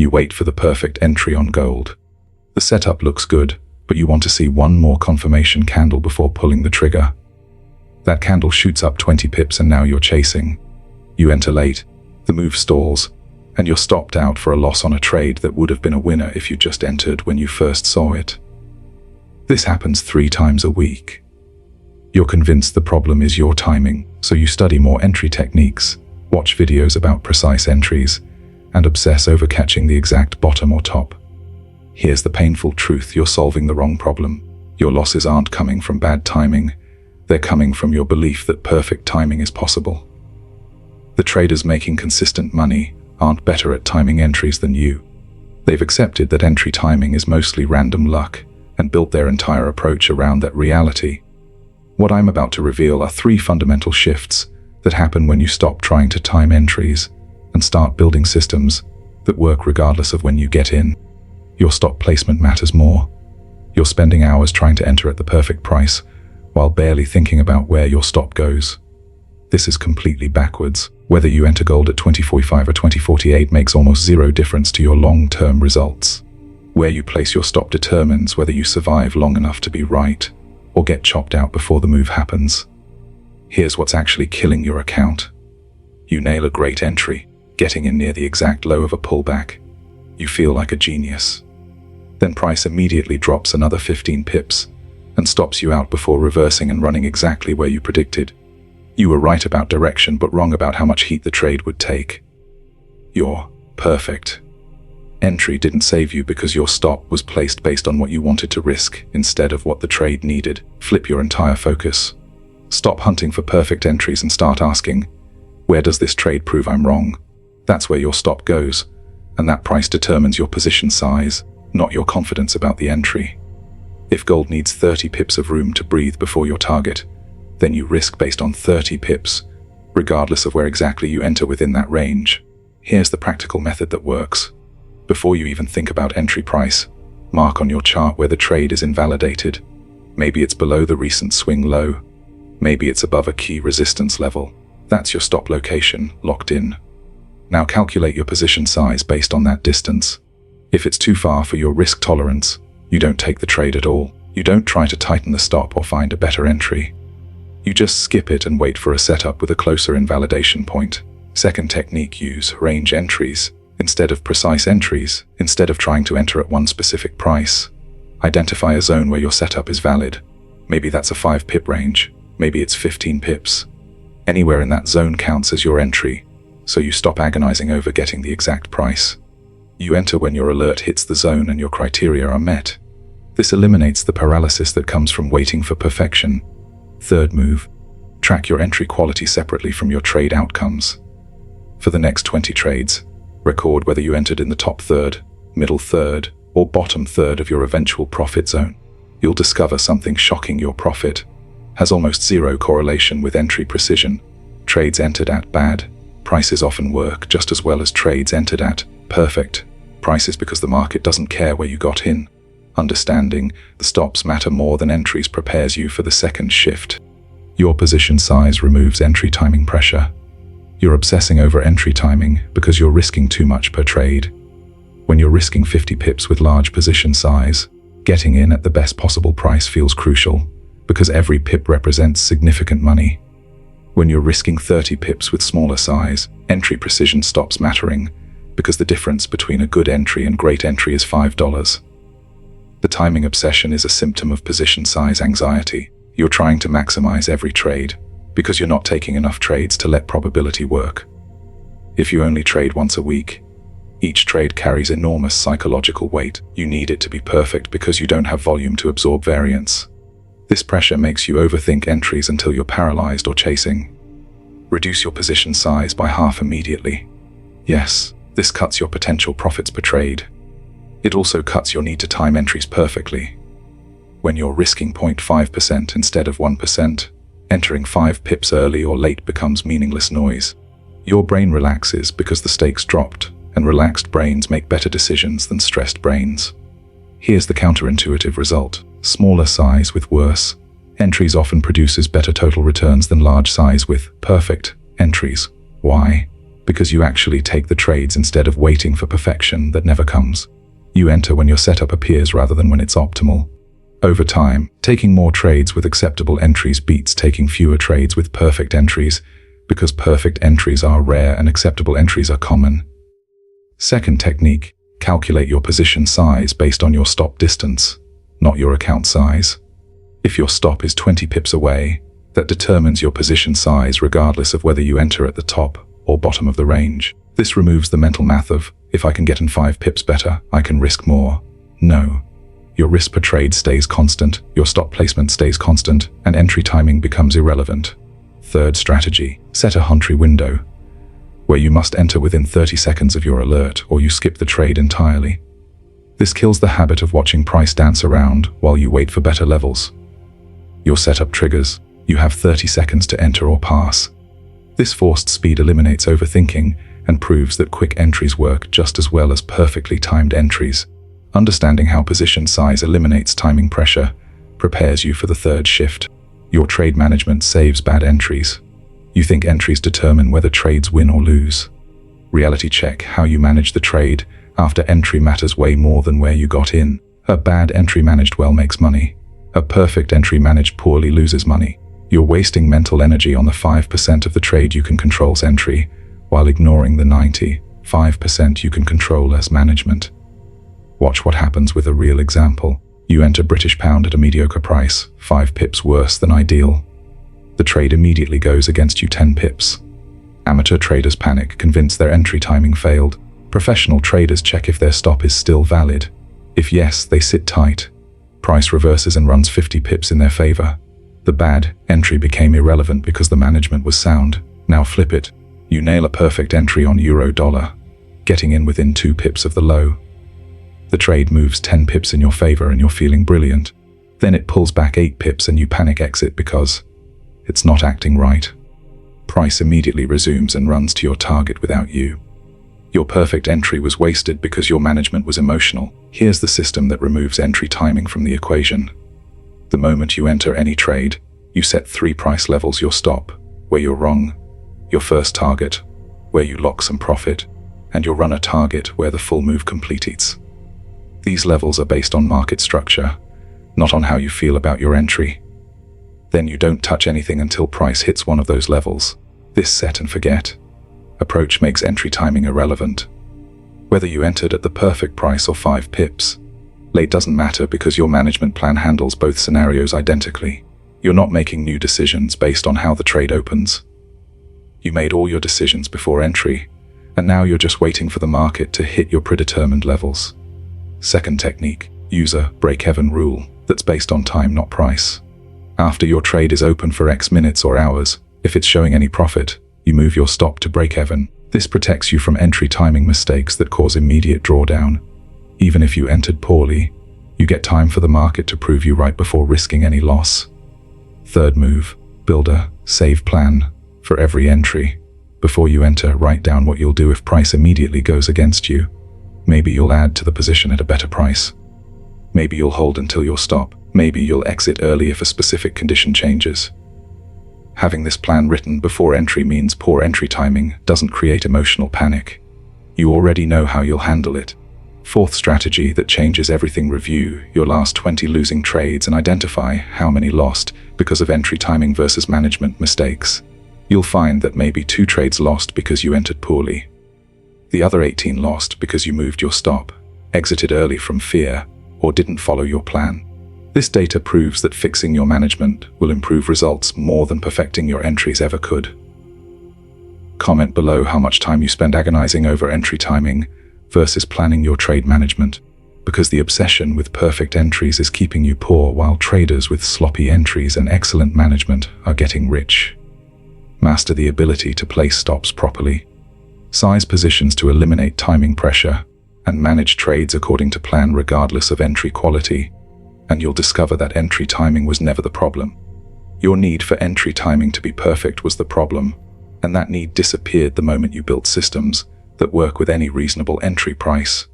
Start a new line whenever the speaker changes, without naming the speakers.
You wait for the perfect entry on gold. The setup looks good, but you want to see one more confirmation candle before pulling the trigger. That candle shoots up 20 pips and now you're chasing. You enter late, the move stalls, and you're stopped out for a loss on a trade that would have been a winner if you just entered when you first saw it. This happens 3 times a week. You're convinced the problem is your timing, so you study more entry techniques, watch videos about precise entries, and obsess over catching the exact bottom or top. Here's the painful truth: you're solving the wrong problem. Your losses aren't coming from bad timing, they're coming from your belief that perfect timing is possible. The traders making consistent money aren't better at timing entries than you. They've accepted that entry timing is mostly random luck and built their entire approach around that reality. What I'm about to reveal are 3 fundamental shifts that happen when you stop trying to time entries and start building systems that work regardless of when you get in. Your stop placement matters more. You're spending hours trying to enter at the perfect price while barely thinking about where your stop goes. This is completely backwards. Whether you enter gold at 2045 or 2048 makes almost zero difference to your long-term results. Where you place your stop determines whether you survive long enough to be right or get chopped out before the move happens. Here's what's actually killing your account. You nail a great entry, getting in near the exact low of a pullback. You feel like a genius. Then price immediately drops another 15 pips and stops you out before reversing and running exactly where you predicted. You were right about direction but wrong about how much heat the trade would take. Your perfect entry didn't save you because your stop was placed based on what you wanted to risk instead of what the trade needed. Flip your entire focus. Stop hunting for perfect entries and start asking, where does this trade prove I'm wrong? That's where your stop goes, and that price determines your position size, not your confidence about the entry. If gold needs 30 pips of room to breathe before your target, then you risk based on 30 pips, regardless of where exactly you enter within that range. Here's the practical method that works. Before you even think about entry price, mark on your chart where the trade is invalidated. Maybe it's below the recent swing low. Maybe it's above a key resistance level. That's your stop location, locked in. Now calculate your position size based on that distance. If it's too far for your risk tolerance, you don't take the trade at all. You don't try to tighten the stop or find a better entry. You just skip it and wait for a setup with a closer invalidation point. Second technique: use range entries instead of precise entries. Instead of trying to enter at one specific price, identify a zone where your setup is valid. Maybe that's a 5 pip range, maybe it's 15 pips. Anywhere in that zone counts as your entry, so you stop agonizing over getting the exact price. You enter when your alert hits the zone and your criteria are met. This eliminates the paralysis that comes from waiting for perfection. Third move: track your entry quality separately from your trade outcomes. For the next 20 trades, record whether you entered in the top third, middle third, or bottom third of your eventual profit zone. You'll discover something shocking: your profit has almost zero correlation with entry precision. Trades entered at bad prices often work just as well as trades entered at perfect prices because the market doesn't care where you got in. Understanding the stops matter more than entries prepares you for the second shift. Your position size removes entry timing pressure. You're obsessing over entry timing because you're risking too much per trade. When you're risking 50 pips with large position size, getting in at the best possible price feels crucial because every pip represents significant money. When you're risking 30 pips with smaller size, entry precision stops mattering because the difference between a good entry and great entry is $5. The timing obsession is a symptom of position size anxiety. You're trying to maximize every trade because you're not taking enough trades to let probability work. If you only trade once a week, each trade carries enormous psychological weight. You need it to be perfect because you don't have volume to absorb variance. This pressure makes you overthink entries until you're paralyzed or chasing. Reduce your position size by half immediately. Yes, this cuts your potential profits per trade. It also cuts your need to time entries perfectly. When you're risking 0.5% instead of 1%, entering 5 pips early or late becomes meaningless noise. Your brain relaxes because the stakes dropped, and relaxed brains make better decisions than stressed brains. Here's the counterintuitive result: smaller size with worse entries often produces better total returns than large size with perfect entries. Why? because you actually take the trades instead of waiting for perfection that never comes. You enter when your setup appears rather than when it's optimal. Over time, taking more trades with acceptable entries beats taking fewer trades with perfect entries, because perfect entries are rare and acceptable entries are common. Second technique, calculate your position size based on your stop distance, not your account size. If your stop is 20 pips away, that determines your position size regardless of whether you enter at the top or bottom of the range. This removes the mental math of, if I can get in 5 pips better, I can risk more. No. Your risk per trade stays constant, your stop placement stays constant, and entry timing becomes irrelevant. Third strategy, set a entry window, where you must enter within 30 seconds of your alert or you skip the trade entirely. This kills the habit of watching price dance around while you wait for better levels. Your setup triggers, you have 30 seconds to enter or pass. This forced speed eliminates overthinking and proves that quick entries work just as well as perfectly timed entries. Understanding how position size eliminates timing pressure prepares you for the third shift. Your trade management saves bad entries. You think entries determine whether trades win or lose. Reality check how you manage the trade after entry matters way more than where you got in. A bad entry managed well makes money. A perfect entry managed poorly loses money. You're wasting mental energy on the 5% of the trade you can control's entry, while ignoring the 95% you can control as management. Watch what happens with a real example. You enter British pound at a mediocre price, 5 pips worse than ideal. The trade immediately goes against you 10 pips. Amateur traders panic, convinced their entry timing failed. Professional traders check if their stop is still valid. If yes, they sit tight. Price reverses and runs 50 pips in their favor. The bad entry became irrelevant because the management was sound. Now flip it. You nail a perfect entry on euro-dollar, getting in within 2 pips of the low. The trade moves 10 pips in your favor and you're feeling brilliant. Then it pulls back 8 pips and you panic exit because it's not acting right. Price immediately resumes and runs to your target without you. Your perfect entry was wasted because your management was emotional. Here's the system that removes entry timing from the equation. The moment you enter any trade, you set 3 price levels: your stop, where you're wrong, your first target, where you lock some profit, and your runner target, where the full move completes. These levels are based on market structure, not on how you feel about your entry. Then you don't touch anything until price hits one of those levels. This set and forget approach makes entry timing irrelevant. Whether you entered at the perfect price or 5 pips, late doesn't matter because your management plan handles both scenarios identically. You're not making new decisions based on how the trade opens. You made all your decisions before entry, and now you're just waiting for the market to hit your predetermined levels. Second technique, use a break-even rule that's based on time, not price. After your trade is open for X minutes or hours, if it's showing any profit, you move your stop to break-even. This protects you from entry timing mistakes that cause immediate drawdown. Even if you entered poorly, you get time for the market to prove you right before risking any loss. Third move, build a save plan for every entry. Before you enter, write down what you'll do if price immediately goes against you. Maybe you'll add to the position at a better price. Maybe you'll hold until your stop. Maybe you'll exit early if a specific condition changes. Having this plan written before entry means poor entry timing doesn't create emotional panic. You already know how you'll handle it. Fourth strategy that changes everything: review your last 20 losing trades and identify how many lost because of entry timing versus management mistakes. You'll find that maybe 2 trades lost because you entered poorly. The other 18 lost because you moved your stop, exited early from fear, or didn't follow your plan. This data proves that fixing your management will improve results more than perfecting your entries ever could. Comment below how much time you spend agonizing over entry timing versus planning your trade management, because the obsession with perfect entries is keeping you poor while traders with sloppy entries and excellent management are getting rich. Master the ability to place stops properly, size positions to eliminate timing pressure, and manage trades according to plan regardless of entry quality, and you'll discover that entry timing was never the problem. Your need for entry timing to be perfect was the problem, and that need disappeared the moment you built systems that work with any reasonable entry price.